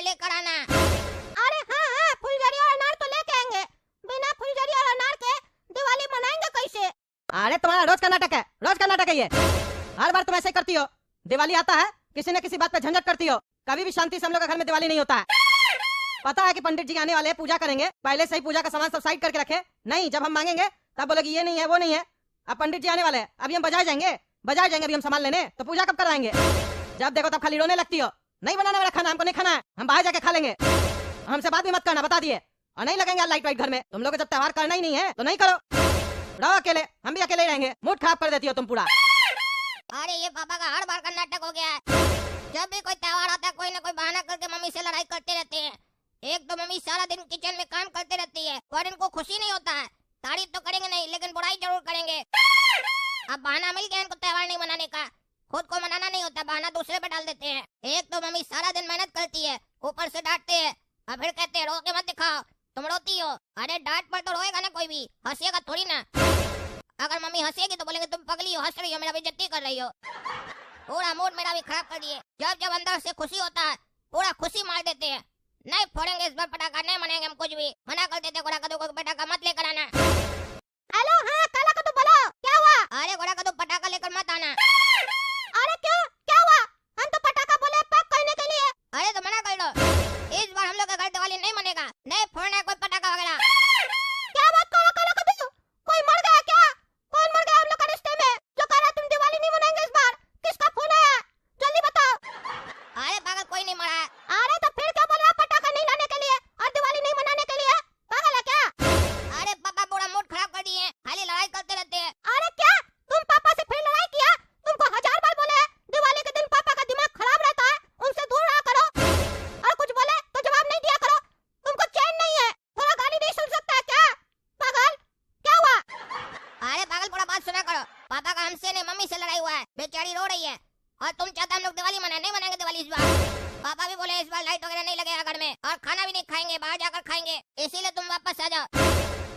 लेकर आना। अरे हाँ, फुलझड़ी और अनार तो लेके आएंगे। बिना फुलझड़ी और अनार के दिवाली मनाएंगे कैसे? अरे तुम्हारा रोज का नाटक है, रोज का नाटक है ये। हर बार तुम ऐसे करती हो। दिवाली आता है किसी न किसी बात पे झंझट करती हो। कभी भी शांति से हम लोग के घर में दिवाली नहीं होता है। पता है कि पंडित जी आने वाले हैं, पूजा करेंगे, पहले से ही पूजा का सामान सब साइड करके रखे। नहीं, जब हम मांगेंगे तब बोलोगी ये नहीं है वो नहीं है। अब पंडित जी आने वाले हैं, अभी हम बाजार जाएंगे अभी हम सामान लेने, तो पूजा कब कराएंगे? जब देखो तब खाली रोने लगती हो। नहीं बनाने वाला खाना हमको नहीं खाना है, हम बाहर जाके खा लेंगे। हमसे बात भी मत करना, बता दिए। और नहीं लगेंगे लाइट वाइट घर में। तुम लोग को जब त्योहार करना ही नहीं है तो नहीं करो, रहो अकेले, हम भी अकेले ही रहेंगे। मूड खराब कर देती हो तुम पूरा। अरे ये पापा का हर बार का नाटक हो गया है। जब भी कोई त्योहार आता है कोई ना कोई बहाना करके मम्मी से लड़ाई करते रहते हैं। एक तो मम्मी सारा दिन किचन में काम करते रहती है और इनको खुशी नहीं होता है। तारीफ तो करेंगे नहीं लेकिन बुराई जरूर करेंगे। अब बहाना मिल गया इनको त्योहार नहीं मनाने का। खुद को मनाना नहीं होता, बहाना दूसरे पे डाल देते हैं। एक तो मम्मी सारा दिन मेहनत करती है, ऊपर से डांटते हैं और फिर कहते हैं रो के मत दिखाओ, तुम रोती हो। अरे डांट पर तो रोएगा ना कोई भी, हंसेगा थोड़ी ना। अगर मम्मी हंसेगी तो बोलेंगे तुम पगली हो, हंस रही हो, मेरा बेइज्जती कर रही हो। पूरा मूड मेरा भी खराब कर दिए। जब जब अंदर से खुशी होता है पूरा खुशी मार देते हैं। नहीं फोड़ेंगे इस बार पटाखा, नहीं मनाएंगे हम कुछ भी। मना कर देते घोड़ा कद्दू को पटाखा मत लेकर आना। हेलो, हाँ काला कद्दू बोलो, क्या हुआ? अरे घोड़ा कद्दू पटाखा लेकर मत आना। अरे क्यों, क्या हुआ? हम तो पटाखा बोले पैक करने के लिए। अरे तो मना कर दो, इस बार हम लोग का घर दिवाली नहीं मनेगा, नहीं फोड़ना है कोई पटाखा वगैरह। क्या बात कर रहे हो काला कद्दू? कोई मर गया क्या? कौन मर गया हम लोग का रिश्ते में जो कह रहा तुम दिवाली नहीं मनाएंगे इस बार? किसका फोन आया? जल्दी बताओ। अरे पागल कोई नहीं मरा है। अरे तो फिर क्या बोल रहा पटाखा नहीं लाने के लिए और दिवाली नहीं मनाने के लिए? पागल है क्या? अरे पापा पूरा मूड खराब कर दिए, खाली लड़ाई करते रहते हैं। अरे क्या तुम पापा से फिर लड़ाई किया? तुमको 1000 बार बोले दिवाली के दिन पापा का दिमाग खराब रहता है, उनसे दूर रहा करो। और कुछ बोले तो जवाब नहीं दिया करो। तुमको चैन नहीं है, थोड़ा गाली नहीं सुन सकता क्या? पागल, क्या हुआ? अरे पागल पूरा बात सुना करो। पापा का हमसे नहीं मम्मी से लड़ाई हुआ है, बेचारी रो रही है। और तुम चाहते हम लोग दिवाली मनाए, नहीं मनाएंगे दिवाली इस बार। पापा भी बोले इस बार लाइट वगैरह नहीं लगेगा घर में और खाना भी नहीं खाएंगे, बाहर जाकर खाएंगे। इसीलिए तुम वापस आ जाओ।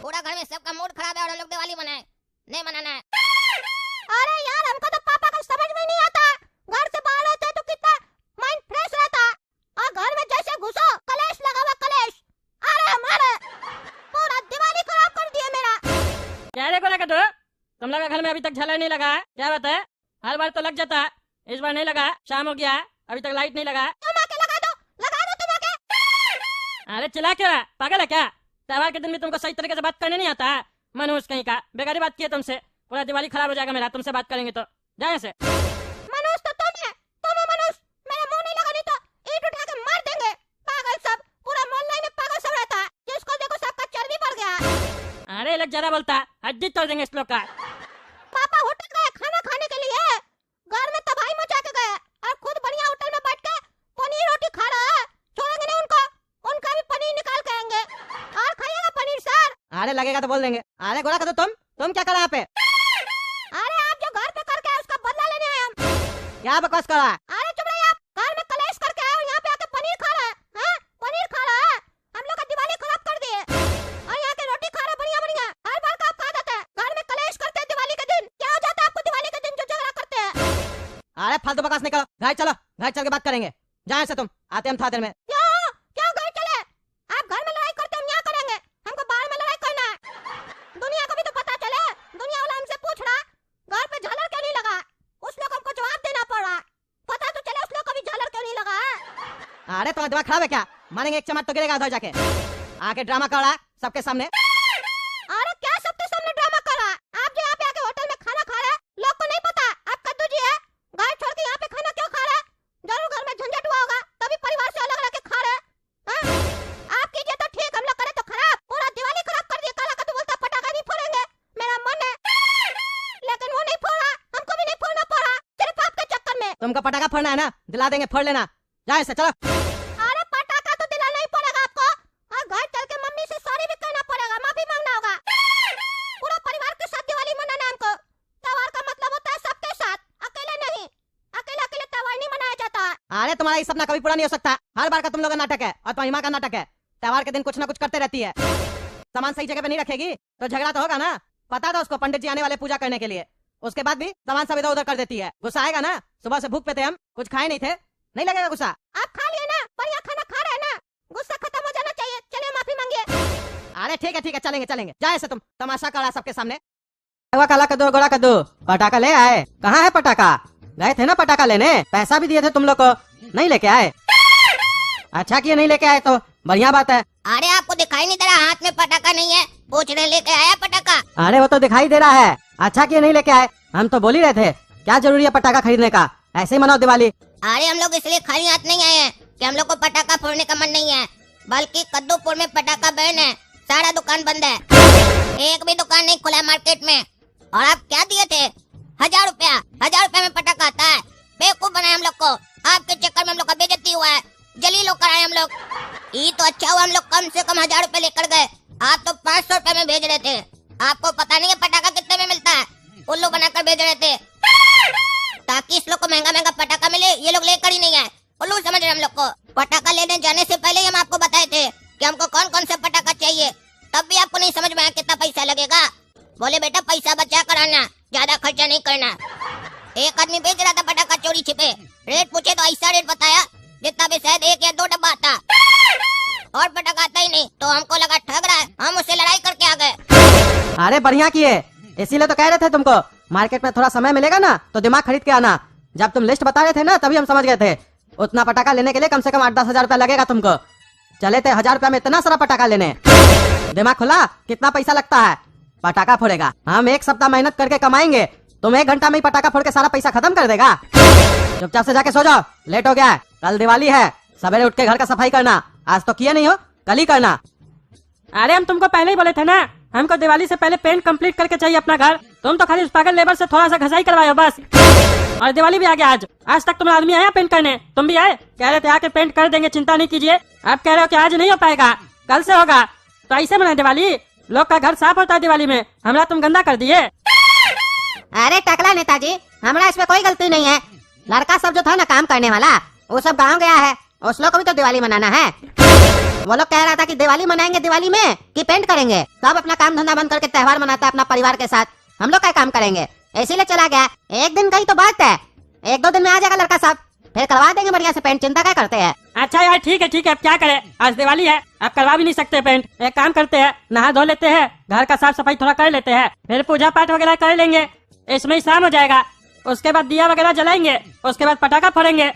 पूरा घर में सबका मूड खराब है और हम लोग दिवाली मनाए, नहीं मनाना है। अरे यार हमको तो पापा का समझ में नहीं आता। घर से बाहर होते हैं तो कितना माइंड फ्रेश रहता है और घर में जैसे घुसो कलेश लगा हुआ कलेश। अरे हमारे पूरा दिवाली खराब कर दिया मेरा। क्या रे गोला कद्दू, तुम लोग के घर में अभी तक झालर नहीं लगा है? क्या बात है? हर बार तो लग जाता है, इस बार नहीं लगा है। शाम हो गया है, अभी तक लाइट नहीं लगा है। तुम आके लगा दो तुम आके। अरे चिल्ला क्यों है? पागल है क्या? त्योहार के दिन भी तुमको सही तरीके से बात करने नहीं आता है? मनोज कहीं का, बेकारी बात की है तुमसे। पूरा दिवाली खराब हो जाएगा मेरा, तुमसे बात करेंगे तो। जाए से। मनोज तो तुम है मनोज। मेरा मुंह नहीं लगा नहीं तो ईंट उठा के मार देंगे। पागल सब, पूरा मोहल्ला में पागल सब रहता है, जिसको देखो सबका चर्बी बढ़ गया। अरे लग जरा बोलता है, हड्डी तोड़ देंगे इस लोग का। पापा होटल गए खाना खाने के लिए, घर में तबाही मचा के गए और खुद बढ़िया होटल में बैठ के पनीर रोटी खा रहा है। छोड़ेंगे नहीं उनको, उनका भी पनीर निकाल के आएंगे और खाइएगा पनीर सर। अरे लगेगा तो बोल देंगे। अरे गोला कद्दू तुम क्या कर रहा है यहाँ पे? अरे आप जो घर पे करके आए उसका बदला लेने आए हम। क्या बकवास कर रहा है? अरे चुप रहिए आप, घर में कलेश करके आए और यहाँ पे आके पनीर खा रहा है। हाँ? पनीर खा रहा है, हम लोग का दिवाली खराब कर दिए। और यहाँ के रोटी खा रहा है बढ़िया बढ़िया। हर बार का आपका आदत है, घर में कलेश करते हैं दिवाली के दिन। क्या हो जाता है आपको दिवाली के दिन जो झगड़ा करते हैं? अरे फालतू बकवास नहीं करो, घर चलो, घर चल के बात करेंगे। जाए से तुम, आते हम थोड़ी देर में। क्यों घर चले? आप घर में लड़ाई करते हम यहाँ करेंगे, हमको बाहर में लड़ाई करना है। दुनिया को भी तो पता चले। दुनिया वाला हमसे पूछ रहा घर पे झालर क्यों नहीं लगा, उस लोग हमको जवाब देना पड़ रहा है। पता तो चले उस लोग को भी झालर क्यों नहीं लगा है। अरे तुम्हारा दिमाग खराब है क्या? मानेंगे एक चमाट तो गिरेगा उधर जाके। आके ड्रामा कर रहा है सबके सामने। अरे क्या सबके सामने ड्रामा कर रहा है? आप जो यहाँ पे आके होटल में खाना खा रहे हैं, लोग को नहीं पता आप कद्दू जी है। घर छोड़ के यहाँ पे खाना क्यों खा रहे हैं? जरूर घर में झंझट हुआ होगा तभी परिवार से अलग रह के खा रहे हैं। आप कीजिए तो ठीक, हम लोग करे तो खराब। पूरा दिवाली खराब कर दिया। काला कद्दू बोलता पटाखा नहीं फोड़ेंगे, मेरा मन है लेकिन वो नहीं फोड़ा, हमको भी नहीं फोड़ना पड़ा सिर्फ आपके चक्कर में। तुमको पटाखा फोड़ना है ना, दिला देंगे, फोड़ लेना। जाए से चलो। अरे पटाखा तो दिलाना ही पड़ेगा आपको और घर चल के मम्मी से सॉरी भी कहना पड़ेगा, माफी मांगना होगा। पूरा परिवार के साथ दिवाली मनाना है हमको। त्योहार का मतलब होता है सबके साथ, अकेले नहीं। अकेले अकेले त्योहार नहीं मनाया जाता है। अरे तुम्हारा ये सपना कभी पूरा नहीं हो सकता। हर बार का तुम लोग का नाटक है और तुम्हारी माँ का नाटक है। त्योहार के दिन कुछ ना कुछ करते रहती है। सामान सही जगह पे नहीं रखेगी तो झगड़ा तो होगा ना। पता था उसको पंडित जी आने वाले पूजा करने के लिए, उसके बाद भी सामान सब इधर उधर कर देती है। गुस्सा आएगा ना? सुबह से भूख पे थे हम, कुछ खाए नहीं थे, नहीं लगेगा गुस्सा? आप खा लिए ना, बढ़िया खाना खा रहे हैं ना, ठीक है चलेंगे चलेंगे। जाए से तुम तमाशा करा सबके सामने। हुआ काला कद्दू गोला कद्दू, पटाखा ले आए? कहाँ है पटाखा? गए थे ना पटाखा लेने, पैसा भी दिए थे तुम लोग को, नहीं लेके आए? अच्छा किए नहीं लेके आए तो बढ़िया बात है। अरे आपको दिखाई नहीं दे रहा हाथ में पटाखा नहीं है? पूछ रहे लेके आया पटाखा? अरे वो तो दिखाई दे रहा है, अच्छा किए नहीं लेके आए। हम तो बोल ही रहे थे, क्या जरूरी है पटाखा खरीदने का, ऐसे ही मनाओ दिवाली। अरे हम लोग इसलिए खाली हाथ नहीं आए हैं कि हम लोग को पटाखा फोड़ने का मन नहीं है, बल्कि कद्दूपुर में पटाखा बैन है, सारा दुकान बंद है, एक भी दुकान नहीं खुला है मार्केट में। और आप क्या दिए थे? 1000 रुपया। 1000 रुपया में पटाखा आता है? बेवकूफ बनाए हम लोग को, आपके चक्कर में हम लोग का बेइज्जती हुआ है, जलील होकर आए हम लोग। ये तो अच्छा हुआ हम लोग कम से कम 1000 रुपए लेकर गए, आप तो 500 रुपए में भेज रहे थे। आपको पता नहीं है पटाखा कितने में मिलता है, उल्लू बनाकर भेज रहे थे ताकि इस लोग को महंगा महंगा पटाखा मिले। ये लोग लेकर ही नहीं आए, उल्लू समझ रहे हम लोग को। पटाखा लेने जाने से पहले ही हम आपको बताए थे कि हमको कौन कौन सा पटाखा चाहिए, तब भी आपको नहीं समझ में आया कितना पैसा लगेगा। बोले बेटा पैसा बचा कर आना, ज्यादा खर्चा नहीं करना। एक आदमी बेच रहा था पटाखा चोरी छिपे, रेट पूछे तो ऐसा रेट बताया जितना भी शायद 1 या 2 डब्बा आता, और पटाखा आता ही नहीं। तो हमको लगा ठग रहा है, हम उससे लड़ाई करके आ गए। अरे बढ़िया किए, इसीलिए तो कह रहे थे तुमको मार्केट में थोड़ा समय मिलेगा ना तो दिमाग खरीद के आना। जब तुम लिस्ट बता रहे थे ना तभी हम समझ गए थे, उतना पटाखा लेने के लिए कम से कम 8-10 हजार रुपया लगेगा तुमको। चले थे 1000 रुपया में इतना सारा पटाखा लेने, दिमाग खुला कितना पैसा लगता है। पटाखा फोड़ेगा, हम 1 सप्ताह मेहनत करके कमाएंगे, तुम 1 घंटा में ही पटाखा फोड़ के सारा पैसा खत्म कर देगा। चुपचाप से जाके सो जाओ, लेट हो गया है, कल दिवाली है, सवेरे उठ के घर का सफाई करना। आज तो किया नहीं हो, कल ही करना। अरे हम तुमको पहले ही बोले थे ना, हमको दिवाली से पहले पेंट कंप्लीट करके चाहिए अपना घर। तुम तो खाली उस पागल लेबर से थोड़ा सा घसाई करवाओ बस। और दिवाली भी आ गया आज तक तुम्हारा आदमी आया पेंट करने? तुम भी आए, कह रहे थे आके पेंट कर देंगे, चिंता नहीं कीजिए। आप कह रहे हो कि आज नहीं हो पाएगा, कल से होगा। तो ऐसे मनाए दिवाली? लोग का घर साफ होता है दिवाली में, हमारा तुम गंदा कर दिए। अरे टकला नेताजी, हमारा इसमें कोई गलती नहीं है। लड़का सब जो था ना काम करने वाला, वो सब गाँव गया है, उस लोग को भी तो दिवाली मनाना है। वो लोग कह रहा था कि दिवाली मनाएंगे दिवाली में कि पेंट करेंगे। सब अपना काम धंधा बंद करके त्योहार मनाता है अपना परिवार के साथ, हम लोग क्या काम करेंगे, इसीलिए चला गया। 1 दिन का ही तो बात है, 1-2 दिन में आ जाएगा लड़का साहब, फिर करवा देंगे बढ़िया से पेंट, चिंता क्या करते हैं। अच्छा यार ठीक है, अब क्या करें, आज दिवाली है, अब करवा भी नहीं सकते पेंट। एक काम करते हैं, नहा धो लेते हैं, घर का साफ सफाई थोड़ा कर लेते हैं, फिर पूजा पाठ वगैरह कर लेंगे, इसमें ही शाम हो जाएगा। उसके बाद दिया वगैरह जलाएंगे, उसके बाद पटाखा फोड़ेंगे।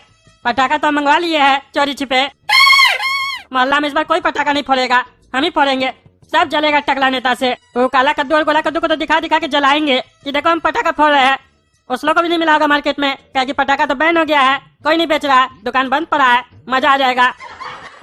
पटाखा तो मंगवा लिए है चोरी छिपे, मोहल्ला में इस बार कोई पटाखा नहीं फोड़ेगा, हम ही फोड़ेंगे, सब जलेगा टकला नेता से। वो काला कद्दू और गोला कद्दू को तो दिखा दिखा के जलाएंगे कि देखो हम पटाखा फोड़ रहे हैं। उस लोग को भी नहीं मिला होगा मार्केट में, क्या कि पटाखा तो बैन हो गया है, कोई नहीं बेच रहा है, दुकान बंद पड़ा है, मजा आ जाएगा।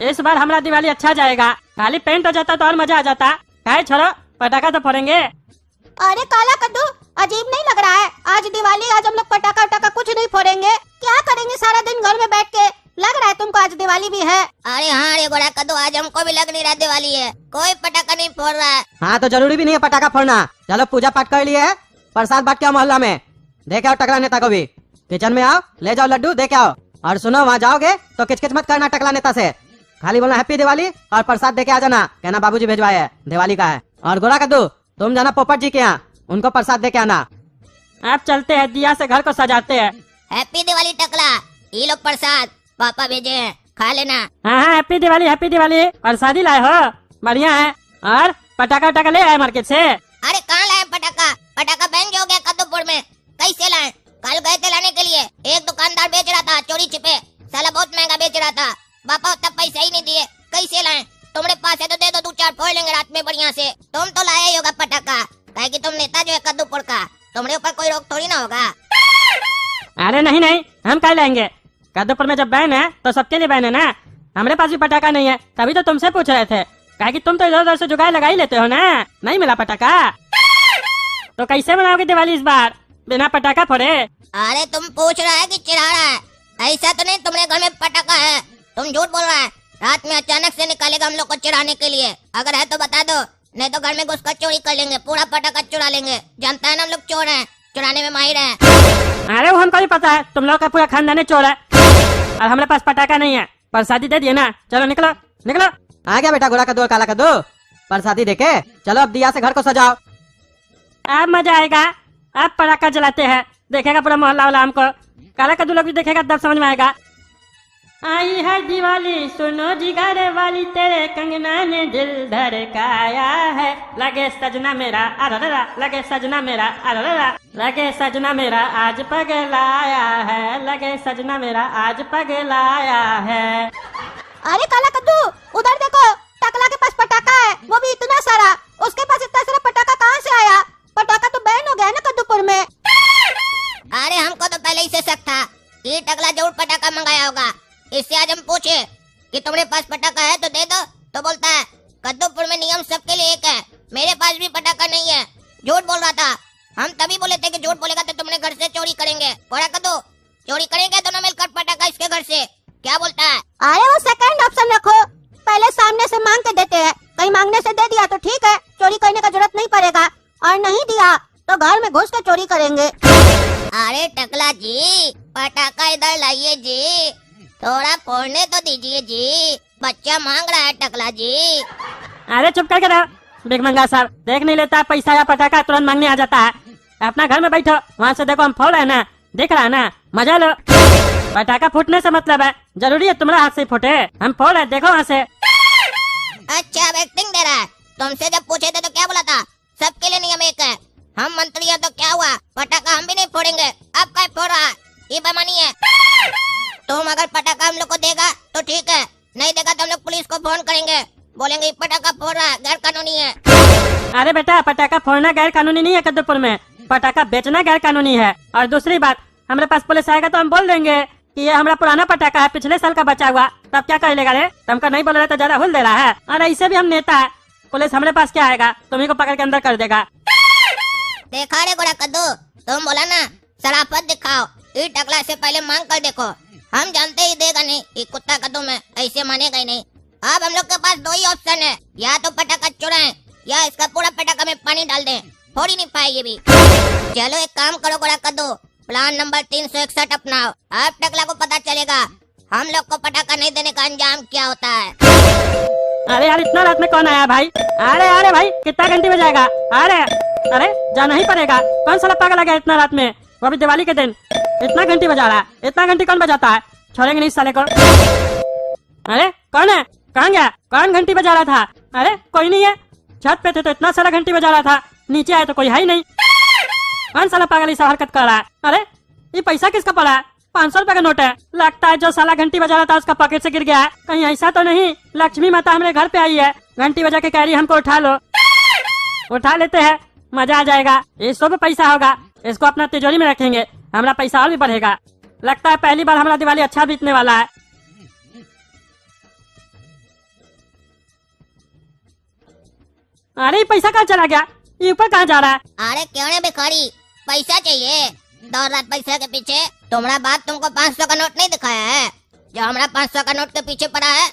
इस बार हमारा दिवाली अच्छा जाएगा, खाली पेंट हो जाता तो और मजा आ जाता है। छोड़ो, पटाखा तो फोड़ेंगे। अरे काला कद्दू, अजीब नहीं लग रहा है? आज दिवाली, आज हम लोग पटाखा उटाखा कुछ नहीं फोड़ेंगे, क्या करेंगे सारा दिन घर में बैठ के? लग रहा है तुमको आज दिवाली भी है? अरे हाँ रे गोरा कद्दू, आज हमको भी लग नहीं रहा दिवाली है, कोई पटाखा नहीं फोड़ रहा है। हाँ तो जरूरी भी नहीं है पटाखा फोड़ना। चलो पूजा पाठ कर लिए है, प्रसाद बांट के आओ मोहल्ला में, देखे आओ टकला नेता को भी। किचन में आओ, ले जाओ लड्डू देके आओ। और सुनो, वहाँ जाओगे तो किचकिच मत करना टकला नेता से, खाली बोलना हैप्पी दिवाली और प्रसाद देके आ जाना, कहना बाबूजी भेजवाए है, दिवाली का है। और गोरा कद्दू तुम जाना पोपट जी के यहाँ, उनको प्रसाद देके आना। आप चलते हैं, दिया से घर को सजाते हैं। हैप्पी दिवाली टकला, ये लोग प्रसाद पापा भेजे हैं, खा लेना। हाँ हैप्पी दिवाली, प्रसादी लाए हो, बढ़िया है। और पटाखा उटाखा ले आए मार्केट से? अरे कहाँ लाए पटाखा? पटाखा बैंड हो गया कद्दूपुर में, कैसे लाए? कल गए थे लाने के लिए, एक दुकानदार बेच रहा था चोरी छिपे, साला बहुत महंगा बेच रहा था, पापा उतना पैसा ही नहीं दिए, कैसे लाए? तुम्हारे पास है तो दे दो, 2-4 फोड़ लेंगे रात में बढ़िया से। तुम तो लाया ही होगा पटाखा, कहे कि तुम नेता जो है कद्दूपुर का, तुम्हारे ऊपर कोई रोक थोड़ी ना होगा। अरे नहीं, हम क्या लाएंगे, कद्दूपुर में जब बैन है तो सबके लिए बैन है ना, हमारे पास भी पटाखा नहीं है, तभी तो तुमसे पूछ रहे थे, कहे कि तुम तो इधर उधर से जुगाड़ लगा ही लेते हो ना, नहीं मिला पटाखा। तो कैसे मनाओगे दिवाली इस बार बिना पटाखा फोड़े? अरे तुम पूछ रहा है कि चिढ़ा रहा है? ऐसा तो नहीं तुम्हारे घर में पटाखा है, तुम झूठ बोल रहा है। रात में अचानक से निकालेगा हम लोग को चिढ़ाने के लिए, अगर है तो बता दो, नहीं तो घर में घुसकर चोरी कर लेंगे, पूरा पटाखा चुरा लेंगे। जानता है ना हम लोग चोर हैं, चुराने में माहिर हैं। अरे वो हमको भी पता है, तुम लोग का पूरा खानदान चोर है, और हमारे पास पटाखा नहीं है, प्रसादी दे दिए ना, चलो निकलो। आ गया बेटा गोरा कद्दू और काला कद्दू, प्रसादी देके चलो अब दिया से घर को सजाओ। अब मजा आएगा, अब पटाखा जलाते हैं, देखेगा पूरा मोहल्ला वाला हमको, काला कद्दू लोग भी देखेगा तब समझ में आएगा। आई है दिवाली सुनो जिगर वाली तेरे कंगना ने दिल धड़काया है। लगे सजना मेरा अररा, लगे सजना मेरा अररा, लगे सजना मेरा आज पगलाया है, लगे सजना मेरा आज पगलाया है। अरे काला कद्दू, उधर देखो, टकला के पास पटाखा है, वो भी इतना सारा। उसके पास इतना सारा पटाखा कहाँ से आया? पटाखा तो बैन हो गया है ना कद्दूपुर में। अरे हमको तो पहले ही से शक था कि टकला जरूर पटाखा मंगाया होगा। इससे आज हम पूछे कि तुम्हारे पास पटाखा है तो दे दो, तो बोलता है कद्दूपुर में नियम सबके लिए एक है, मेरे पास भी पटाखा नहीं है। झूठ बोल रहा था। हम तभी बोले थे कि झूठ बोलेगा तो तुमने घर से चोरी करेंगे। बोला कद्दू चोरी करेंगे दोनों मिलकर पटाखा इसके घर से। क्या बोलता है? अरे वो सेकंड ऑप्शन रखो, पहले सामने से मांग के देते हैं। कहीं मांगने से दे दिया तो ठीक है, चोरी करने का जरूरत नहीं पड़ेगा, और नहीं दिया तो घर में घुस के चोरी करेंगे। अरे टकला जी, पटाखा इधर लाइए जी, थोड़ा फोड़ने तो दीजिए जी, बच्चा मांग रहा है टकला जी। अरे चुप करके रहो भिखमंगा साहब, देख नहीं लेता पैसा या पटाखा तुरंत मांगने आ जाता है। अपना घर में बैठो, वहाँ से देखो हम फोड़ रहे हैं ना, दिख रहा है ना, मजा लो। पटाखा फूटने से मतलब है, जरूरी है तुम्हारा हाथ से फूटे? हम फोड़ रहे, देखो वहाँ से। अच्छा अब एक्टिंग दे रहा है। तुमसे जब पूछे थे तो क्या बोला था? सबके लिए नियम एक है। हम मंत्री हैं तो क्या हुआ, पटाखा हम भी नहीं फोड़ेंगे। अब क्या फोड़ रहा है? ये बेईमानी है। तुम अगर पटाखा हम लोग को देगा तो ठीक है, नहीं देगा तो हम लोग पुलिस को फोन करेंगे, बोलेंगे पटाखा फोड़ रहा है, गैर कानूनी है। अरे बेटा, पटाखा फोड़ना गैर कानूनी नहीं है कद्दूपुर में, पटाखा बेचना गैर कानूनी है। और दूसरी बात, हमारे पास पुलिस आएगा तो हम बोल देंगे कि ये हमारा पुराना पटाखा है, पिछले साल का बचा हुआ, तब क्या कर लेगा रे? तुमको नहीं बोल रहा तो ज्यादा हुल दे रहा है। और ऐसे भी हम नेता है, पुलिस हमारे पास क्या आएगा, तुम्ही को पकड़ के अंदर कर देगा। देखा रे गोरा कद्दू, तुम बोला ना शराफत दिखाओ, ये टकला से पहले मांग कर देखो। हम जानते ही देगा नहीं, ये कुत्ता कद्दू में ऐसे मानेगा ही नहीं। अब हम लोग के पास दो ही ऑप्शन है, या तो पटाखा चुराएं या इसका पूरा पटाखा में पानी डाल दें, फोड़ ही नहीं पाए ये भी। चलो एक काम करो गोरा कद्दू, प्लान नंबर 361 अपनाओ। अब टकला को पता चलेगा हम लोग को पटाखा नहीं देने का अंजाम क्या होता है। अरे यार, इतना रात में कौन आया भाई? अरे भाई, कितना घंटी बजाएगा? अरे जाना ही पड़ेगा। कौन सा पागल आ गया इतना रात में, वो भी दिवाली के दिन इतना घंटी बजा रहा है? इतना घंटी कौन बजाता है? छोड़ेंगे नहीं इस साले को। अरे कौन है? कहाँ गया? कौन घंटी बजा रहा था? अरे कोई नहीं है, छत पे थे तो इतना सारा घंटी बजा रहा था, नीचे आए तो कोई है ही नहीं। कौन साला पागल ऐसा हरकत कर रहा है? अरे ये पैसा किसका पड़ा है? 500 रुपए का नोट है। लगता है जो साला घंटी बजा रहा था उसका पॉकेट से गिर गया है। कहीं ऐसा तो नहीं लक्ष्मी माता हमारे घर पे आई है, घंटी बजा के कह रही हमको उठा लो? उठा लेते हैं, मजा आ जाएगा। ये सब पैसा होगा, इसको अपना तिजोरी में रखेंगे, हमारा पैसा और भी बढ़ेगा। लगता है पहली बार हमारा दिवाली अच्छा बीतने वाला है। अरे पैसा कहाँ चला गया? ये ऊपर कहाँ जा रहा है? अरे क्यों नहीं भिखारी, पैसा चाहिए दौड़ रात पैसे के पीछे। तुम्हारा बाप तुमको 500 का नोट नहीं दिखाया है जो हमारा 500 का नोट के पीछे पड़ा है?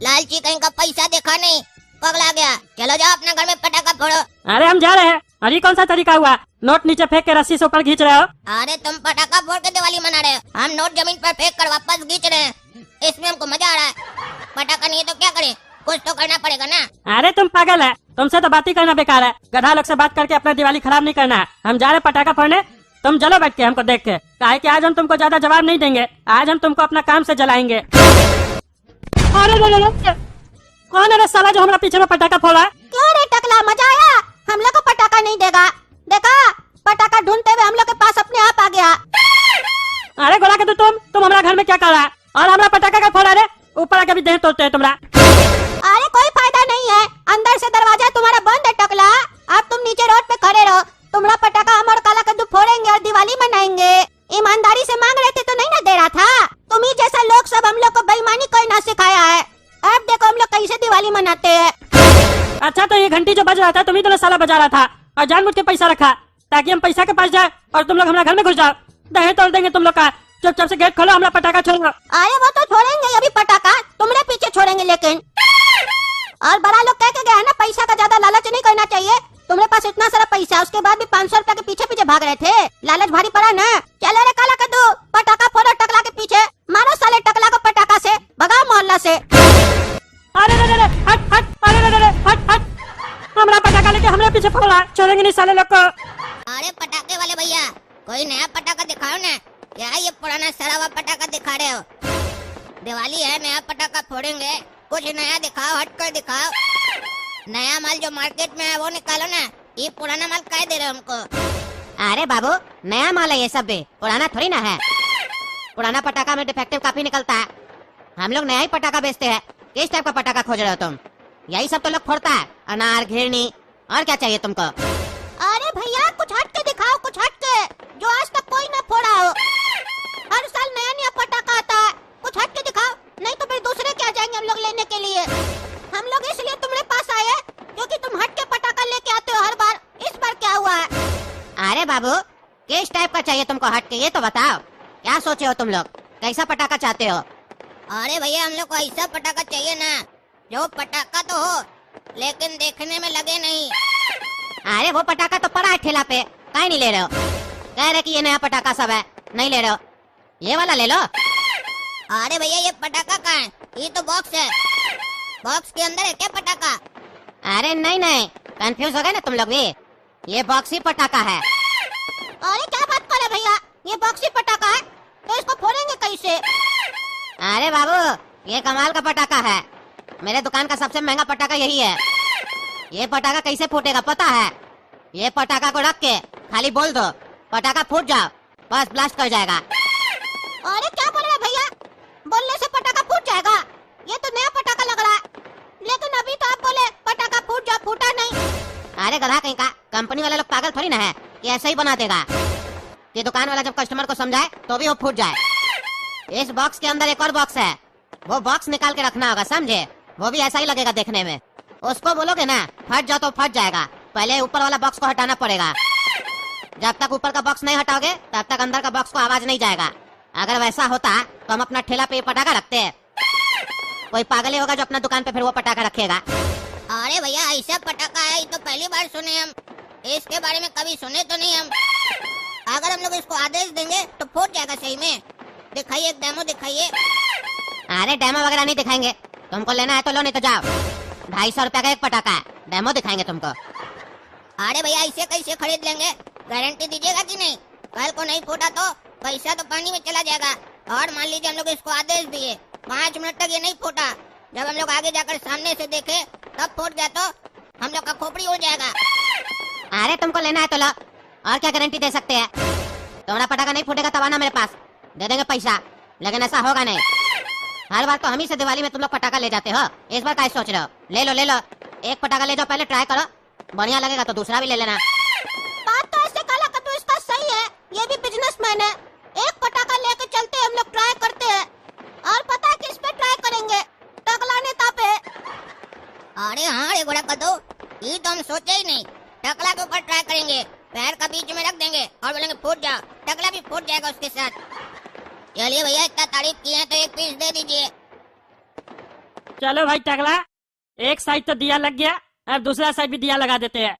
लालची कहीं का पैसा देखा नहीं, पगला गया। चलो जाओ अपने घर में पटाखा फोड़ो। अरे हम जा रहे हैं। अरे कौन सा तरीका हुआ, नोट नीचे फेंक के रस्सी से ऊपर खींच रहे हो? अरे तुम पटाखा फोड़ के दिवाली मना रहे हो, हम नोट जमीन पर फेंक कर वापस खींच रहे हैं, इसमें हमको मजा आ रहा है। पटाखा नहीं है तो क्या करें, कुछ तो करना पड़ेगा ना। अरे तुम पागल है, तुमसे तो बात ही करना बेकार है। गधा लोग से बात करके अपना दिवाली खराब नहीं करना है। हम जा रहे पटाखा फोड़ने, तुम जलो बैठ के हमको देख के। काहे कि आज हम तुमको ज्यादा जवाब नहीं देंगे, आज हम तुमको अपना काम से जलाएंगे। अरे कौन है साला जो हमारा पीछे में पटाखा फोड़ा? क्यों रे टकला, मजा आया? हम लोग को पटाखा नहीं देगा, देखा पटाखा ढूंढते हुए हम लोग के पास अपने आप आ गया। अरे गोला के तुम हमारा घर में क्या कर रहा है और हमारा पटाखा का फोड़ा? रे ऊपर आके भी देह तोड़ते है तुम्हारा। अरे कोई फायदा नहीं है, अंदर से दरवाजा तुम्हारा बंद है टकला। अब तुम नीचे रोड पे खड़े रहो, तुम्हारा पटाखा हम और काला कद्दू फोड़ेंगे और दिवाली मनाएंगे। ईमानदारी से मांग रहे थे तो नहीं ना दे रहा था? तुम ही जैसा लोग सब हम लोग को बेईमानी करना सिखाया है। अब देखो हम लोग कैसे दिवाली मनाते हैं। अच्छा तो ये घंटी जो बज रहा था तुम्ही तो साला बजा रहा था और जानबूझ के पैसा रखा ताकि हम पैसा के पास जाए और तुम लोग हमारे घर में घुस जाओ। दहे तोड़ देंगे तुम लोग का। चुपचाप से गेट खोलो, हमारा पटाखा छोड़ो। अरे वो तो छोड़ेंगे अभी पटाखा, तुम्हारे पीछे छोड़ेंगे लेकिन। और बड़ा लोग कह के गया है ना, पैसा का ज्यादा लालच नहीं करना चाहिए। तुम्हारे पास इतना सारा पैसा, उसके बाद भी 500 रुपया के पीछे पीछे भाग रहे थे, लालच भारी पड़ा ना। चलो रे काला कद्दू, पटाखा फोड़ो टकला के पीछे, मारो साले टकला को पटाखा से, भगाओ मोहल्ला से। अरे हट हट, अरे हट हट, हमारा पटाखा लेके हमारे पीछे फोड़ा, छोड़ेंगे नहीं साले लोग को। अरे पटाखे वाले भैया, कोई नया पटाखा दिखाओ ना, क्या ये पुराना सड़ा हुआ पटाखा दिखा रहे हो? दिवाली है, नया पटाखा फोड़ेंगे, कुछ नया दिखाओ, हटकर दिखाओ। नया माल जो मार्केट में है वो निकालो ना, ये पुराना माल काहे दे रहे हो हमको? अरे बाबू, नया माल है ये सब भी, पुराना थोड़ी ना है। पुराना पटाखा में डिफेक्टिव काफी निकलता है। हम लोग नया ही पटाखा बेचते हैं। किस टाइप का पटाखा खोज रहे हो तुम? यही सब तो लोग फोड़ता है, अनार, घिरनी, और क्या चाहिए तुमको? अरे भैया कुछ हट के दिखाओ, कुछ हट के, जो आज तक कोई न फोड़ा हो। हर साल नया नया पटाखा आता है, कुछ हट के दिखाओ, नहीं तो फिर दूसरे क्या जाएंगे हम लोग लेने के लिए। हम लोग इसलिए तुम्हारे पास आए क्योंकि तुम हट के पटाखा लेके आते हो हर बार। इस बार क्या हुआ है? अरे बाबू, किस टाइप का चाहिए तुमको हट के, ये तो बताओ। क्या सोचे हो तुम लोग, कैसा पटाखा चाहते हो? अरे भैया हम लोग को ऐसा पटाखा चाहिए ना, जो पटाखा तो हो लेकिन देखने में लगे नहीं। अरे वो पटाखा तो पड़ा है ठेला पे, काहे नहीं ले रहे हो? कह रहे कि ये नया पटाखा सब है, नहीं ले रहे हो? ये वाला ले लो। अरे भैया ये पटाखा कहाँ है? ये तो बॉक्स है, बॉक्स के अंदर है क्या पटाखा? अरे नहीं नहीं, कंफ्यूज हो गए ना तुम लोग भी। ये बॉक्स ही पटाखा है। अरे क्या बात कर रहे भैया, ये बॉक्सी पटाखा है तो इसको फोड़ेंगे कैसे? अरे बाबू, ये कमाल का पटाखा है। मेरे दुकान का सबसे महंगा पटाखा यही है। ये पटाखा कैसे फूटेगा पता है? ये पटाखा को रख के खाली बोल दो, पटाखा फूट जाओ, बस ब्लास्ट कर जाएगा। अरे क्या बोल रहे भैया, बोलने से पटाखा फूट जाएगा? ये तो नया पटाखा लग रहा है, लेकिन अभी तो आप बोले पटाखा फूट जा, फूटा नहीं। अरे गधा कहीं का, कंपनी वाले लोग पागल थोड़ी ना है कि ऐसा ही बना देगा कि दुकान वाला जब कस्टमर को समझाए तो भी वो फूट जाए। इस बॉक्स के अंदर एक और बॉक्स है, वो बॉक्स निकाल के रखना होगा, समझे? वो भी ऐसा ही लगेगा देखने में। उसको बोलोगे ना फट जाओ तो फट जाएगा, पहले ऊपर वाला बॉक्स को हटाना पड़ेगा। जब तक ऊपर का बॉक्स नहीं हटाओगे तब तक अंदर का बॉक्स को आवाज नहीं जाएगा। अगर वैसा होता तो हम अपना ठेला पे ये पटाखा रखते हैं। कोई पागल ही होगा जो अपना दुकान पे फिर वो पटाखा रखेगा। अरे भैया ऐसा पटाखा है, ये तो पहली बार सुने हम, इसके बारे में कभी सुने तो नहीं हम। अगर हम लोग इसको आदेश देंगे तो फूट जाएगा सही में। दिखाइए, एक डेमो दिखाइए। अरे डेमो वगैरह नहीं दिखाएंगे, तुमको लेना है तो लो, नहीं तो जाओ। 250 रुपया का एक पटाखा है, डेमो दिखाएंगे तुमको। अरे भैया ऐसे कैसे खरीद लेंगे, गारंटी दीजिएगा कि नहीं? कल को नहीं फूटा तो पैसा तो पानी में चला जाएगा। और मान लीजिए हम लोग इसको आदेश दिए, 5 मिनट तक ये नहीं फूटा, जब हम लोग आगे जाकर सामने से देखे तब फूट गया तो हम लोग का खोपड़ी उड़ जाएगा। अरे तुमको लेना है तो लो, और क्या गारंटी दे सकते हैं? तुम्हारा पटाखा नहीं फूटेगा तब आना मेरे पास, दे देंगे पैसा, लेकिन ऐसा होगा नहीं। हर बार तो हम ही से दिवाली में तुम लोग पटाखा ले जाते हो, इस बार क्या सोच रहे हो? ले लो ले लो, एक पटाखा ले जाओ, पहले ट्राई करो, बढ़िया लगेगा तो दूसरा भी ले लेना। बात तो ऐसे काला कद्दू इसका सही है, ये भी बिजनेसमैन है। एक पटाखा लेके चलते हैं हम लोग, ट्राई करते हैं, और पता है किस पे ट्राई करेंगे? टकला नेता पे। अरे हाँ रे गोड़ा कदो, ये तो हम सोचे ही नहीं। टकला के ऊपर ट्राई करेंगे, पैर का बीच में रख देंगे और बोलेंगे फूट जाओ, टकला भी फूट जाएगा उसके साथ। चलिए भैया, इतना तारीफ की है तो एक पीस दे दीजिए। चलो भाई टकला, एक साइड तो दिया लग गया, अब दूसरा साइड भी दिया लगा देते हैं।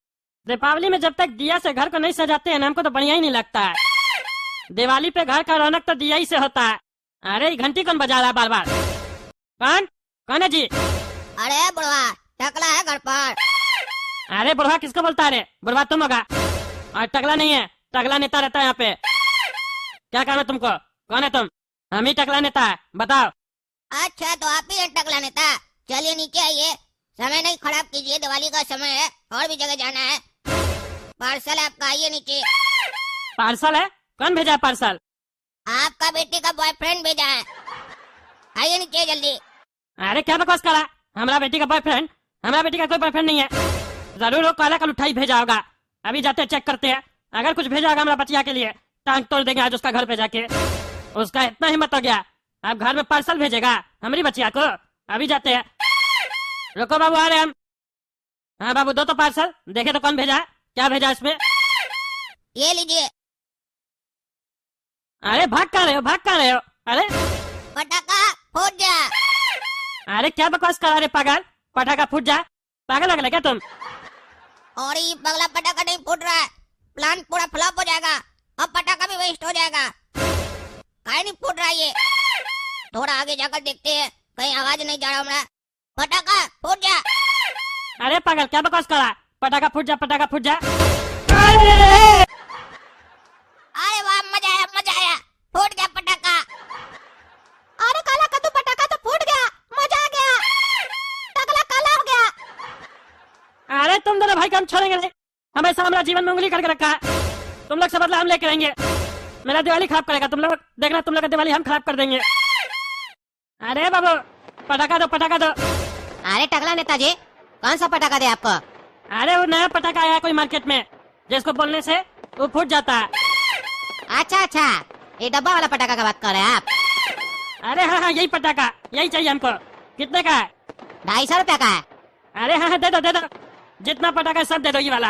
दीपावली में जब तक दिया से घर को नहीं सजाते हैं ना, हमको तो बढ़िया ही नहीं लगता है। दिवाली पे घर का रौनक तो दिया ही से होता है। अरे घंटी कौन बजा रहा है बार बार? कौन है जी? अरे बुढ़वा, टकला है घर पर। अरे बुढ़वा किसको बोलता है रे? बुढ़वा तुम होगा, और टकला नहीं है, टकला नेता रहता है यहाँ पे। क्या काम है तुमको? कौन है तुम? हम ही टकला नेता है, बताओ। अच्छा तो आप ही हैं टकला नेता, चलिए नीचे आइए, समय नहीं खराब कीजिए, दिवाली का समय है और भी जगह जाना है। पार्सल है आपका, आइए नीचे। पार्सल है? कौन भेजा है पार्सल? आपका बेटी का बॉयफ्रेंड भेजा है, आइए नीचे जल्दी। अरे क्या बकवास करा? हमारा बेटी का बॉयफ्रेंड? हमारा बेटी का कोई बॉयफ्रेंड नहीं है। जरूर वो काला कल उठाई भेजा होगा, अभी जाते चेक करते हैं। अगर कुछ भेजा होगा हमारा बचिया के लिए, टांग तोड़ देंगे आज उसका घर पे जाके। उसका इतना हिम्मत हो गया, अब घर में पार्सल भेजेगा हमारी बचिया को? अभी जाते हैं, रुको बाबू आ रहे हम। हाँ बाबू दो तो पार्सल, देखे तो कौन भेजा है, क्या भेजा है इसमें? ये लीजिए। अरे भाग कहाँ रहे हो, भाग कहाँ रहे हो? अरे पटाखा फूट जा। अरे क्या बकवास करा रे पागल, पटाखा फूट जा? पागल लग क्या तुम? और ये पगला पटाखा नहीं फूट रहा है, प्लान पूरा फ्लॉप हो जाएगा और पटाखा भी वेस्ट हो जाएगा। काहे नहीं फूट रहा ये? थोड़ा आगे जाकर देखते हैं, कहीं आवाज नहीं जा रहा हमारा। पटाखा फूट जा। अरे पागल क्या बकवास करा? पटाखा फूट जा, पटाखा फूट जा। अरे वाह, मजा आया, मजा आया, फूट गया पटाखा। अरे काला कद्दू पटाखा भाई का हम छोड़ेंगे नहीं। हमेशा हमारा जीवन में उंगली करके रखा है। तुम लोग से बदला हम लेके रहेंगे। मेरा दिवाली खराब करेगा तुम लोग, देखना तुम लोग का दिवाली हम खराब कर देंगे। अरे बाबू पटाखा दो, पटाखा दो। अरे टकला नेताजी, कौन सा पटाखा दे आपको? अरे वो नया पटाखा आया है कोई मार्केट में, जिसको बोलने से वो फूट जाता है। अच्छा, ये डब्बा वाला पटाखा का बात कर रहे हैं आप? अरे हाँ, यही पटाखा, यही चाहिए हमको। कितने का है? 250 रुपया का है। अरे हाँ, दे दो दे दो, जितना पटाखा सब दे दो ये वाला।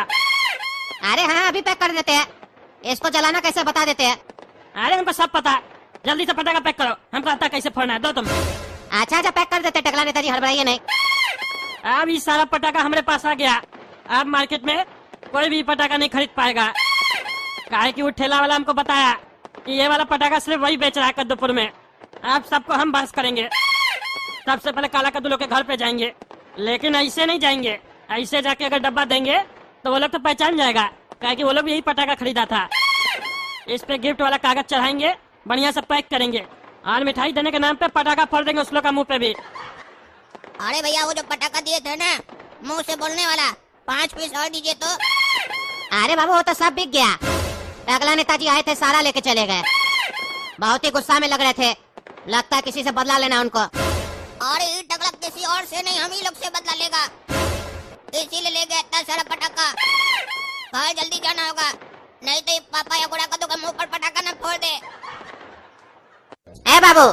अरे हाँ, अभी पैक कर देते हैं। इसको जलाना कैसे बता देते हैं। अरे हमको सब पता है, जल्दी से पटाखा पैक करो, हमको आता है कैसे फोड़ना है। दो तुम। अच्छा पैक कर देते टकला नेताजी, हड़बड़ाइए नहीं। अब ये सारा पटाखा हमारे पास आ गया। अब मार्केट में कोई भी पटाखा नहीं खरीद पाएगा, काहे कि वो ठेला वाला हमको बताया कि ये वाला पटाखा सिर्फ वही बेच रहा है कद्दूपुर में। अब सबको हम बहस करेंगे। सबसे पहले काला कद्दू लोग के घर पे जाएंगे, लेकिन ऐसे नहीं जाएंगे। ऐसे जाके अगर डब्बा देंगे तो वो लोग तो पहचान जाएगा, काहे कि वो लोग यही पटाखा खरीदा था। इस पे गिफ्ट वाला कागज चढ़ाएंगे, बढ़िया से पैक करेंगे और मिठाई देने के नाम पे पटाखा फोड़ देंगे उस लोग का मुंह पे भी। अरे भैया वो जो पटाखा दिए थे ना मुंह से बोलने वाला, 5 पीस और दीजिए तो। अरे बाबू वो तो सब बिक गया। टकला नेताजी आए थे, सारा लेके चले गए। बहुत ही गुस्सा में लग रहे थे, लगता है किसी से बदला लेना उनको। अरे ये टकला किसी और से नहीं, हम ही लोग से बदला लेगा, इसीलिए ले गया इतना सारा पटाखा। घर जल्दी जाना होगा, नहीं तो ये पापा या गुड़ा कद्दू का मुंह पर पटाखा न फोड़ दे। ए बाबू,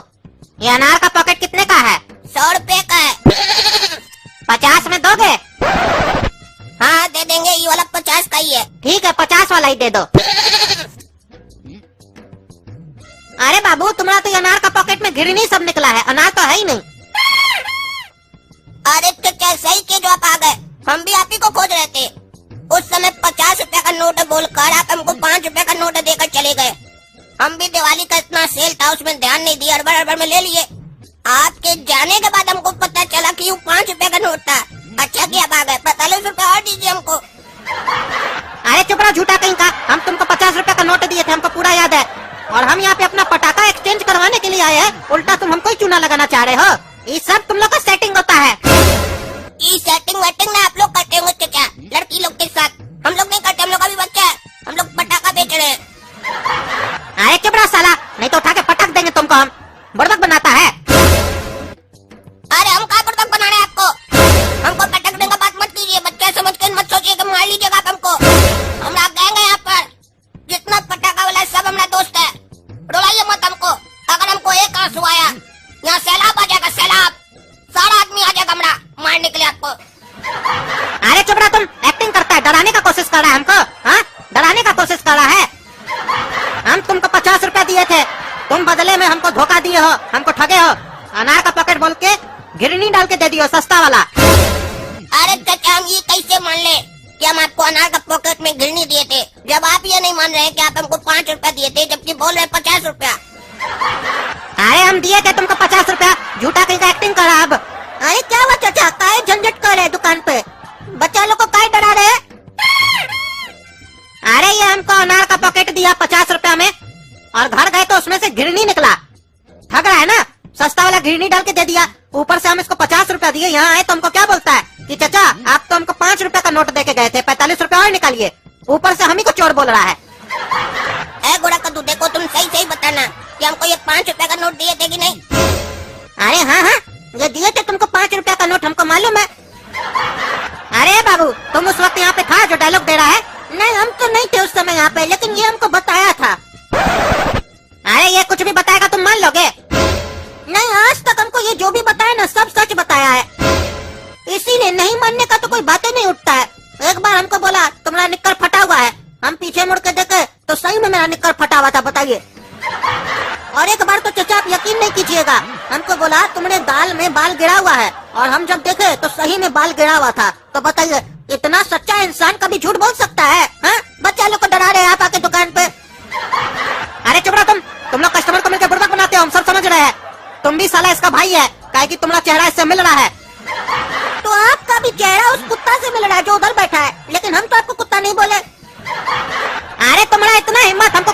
ये अनार का पॉकेट कितने का है? 100 रुपए का है। 50 में दोगे? हाँ दे देंगे, ये वाला 50 का ही है। ठीक है, 50 वाला ही दे दो। अरे बाबू, तुम्हारा तो ये अनार का पॉकेट में घिरनी सब निकला है, अनार तो है ही नहीं। अरे चाचा सही के जो आप आ गए, हम भी आप ही को खोज रहे थे। उस समय 50 रुपए का नोट बोलकर आप हमको 5 रुपए का नोट देकर चले गए। हम भी दिवाली का इतना सेल था उसमें ध्यान नहीं दिया, अड़बड़ में ले लिए। आपके जाने के बाद हमको पता चला कि वो 5 रुपए का नोट था। अच्छा किया आप आ गए, 45 रुपए और दीजिए हमको। अरे चुप रहो झूठा कहीं का, हम तुमको 50 रुपए का नोट दिए थे, हमको पूरा याद है। और हम यहाँ पे अपना पटाखा एक्सचेंज करवाने के लिए आए हैं, उल्टा तुम हमको ही चूना लगाना चाह रहे हो। ये सब तुम लोग का सेटिंग होता है। ये सेटिंग वेटिंग ना आप लोग करते होंगे चाचा, लड़की लोग के साथ। हम लोग नहीं करते, हम लोग अभी बच्चा है, हम लोग पटाखा बेच रहे हैं। अरे चुप रहो साला, नहीं तो उठा के पटक देंगे तुमको हम। बुड़बक बनाता है। अरे हम कहाँ बुड़बक बना रहे हैं आपको? हमको पटकने का बात मत कीजिए, बच्चे समझ के मत सोचिए कि मार लीजिएगा आप हमको। हमरा गैंग है यहाँ पर, जितना पटाखा वाला है सब हमारा दोस्त है। रुलाइए मत हमको, अगर हमको एक आंसू आया यहाँ सैलाब आ जाएगा, सैलाब। सारा आदमी आ जाएगा हमरा मारने के लिए आपको। अरे चुप रहो, तुम एक्टिंग करता है, डराने का कोशिश कर रहा है हमको। हाँ, डराने का कोशिश कर रहा है। हम तुमको 50 रुपए दिए थे, तुम बदले में हमको धोखा दिए हो, हमको ठगे हो। अनार का पॉकेट बोल के घिरनी डाल के दे दियो, सस्ता वाला। अरे चाचा हम ये कैसे मान ले कि हम आपको अनार का पॉकेट में घिरनी दिए थे, जब आप ये नहीं मान रहे हैं कि आप हमको 5 रुपया दिए थे, जबकि बोल रहे 50 रुपया। अरे हम दिए थे तुमको 50 रुपया, झूठा कहीं का एक्टिंग कर रहा। अब अरे क्या हुआ चाचा, काहे झंझट कर रहे हैं दुकान पे? बच्चा लोग को काहे डरा रहे हैं? अरे ये हमको अनार का पॉकेट दिया 50 रुपया में, और घर गए तो उसमें से घिरनी निकला। ठग रहा है ना, सस्ता वाला घिरनी डाल के दे दिया, ऊपर से हम इसको 50 रुपया दिए। यहाँ आए तो हमको क्या बोलता है कि चाचा आप तो हमको 5 रुपया का नोट दे के गए थे, 45 रुपया और निकालिए। ऊपर से हम ही को चोर बोल रहा है। ए गुड़ा कद्दू, देखो तुम सही सही बताना कि हमको ये 5 रुपया का नोट दिए थे कि नहीं? अरे हाँ, ये दिए थे तुमको 5 रुपया का नोट, हमको मालूम है। अरे बाबू, तुम उस वक्त यहाँ पे था जो डायलॉग दे रहा है? नहीं हम तो नहीं थे उस समय यहाँ पे, लेकिन ये हमको बताया था। अरे ये कुछ भी बताएगा तुम मान लोगे? नहीं, आज तक हमको ये जो भी बताया ना सब सच बताया है, इसीलिए नहीं मानने का तो कोई बातें नहीं उठता है। एक बार हमको बोला तुम्हारा निक्कर फटा हुआ है, हम पीछे मुड़ के देखे तो सही में मेरा निक्कर फटा हुआ था, बताइए। और एक बार तो चाचा आप यकीन नहीं कीजिएगा, हमको बोला तुमने दाल में बाल गिरा हुआ है, और हम जब देखे तो सही में बाल गिरा हुआ था। तो बताइए, इतना सच्चा इंसान कभी झूठ बोल सकता है? हाँ, बच्चा लोग को डरा रहे हैं आप आके दुकान पे। अरे चुप रहो तुम लोग कस्टमर को मिलकर बुड़बक बनाते हो, हम सब समझ रहे हैं। तुम भी साला इसका भाई है, काहे कि तुम्हारा चेहरा इससे मिल रहा है। तो आपका भी चेहरा उस कुत्ता से मिल रहा है जो उधर बैठा है, लेकिन हम तो आपको कुत्ता नहीं बोले। अरे तुम्हारा इतना हिम्मत, हमको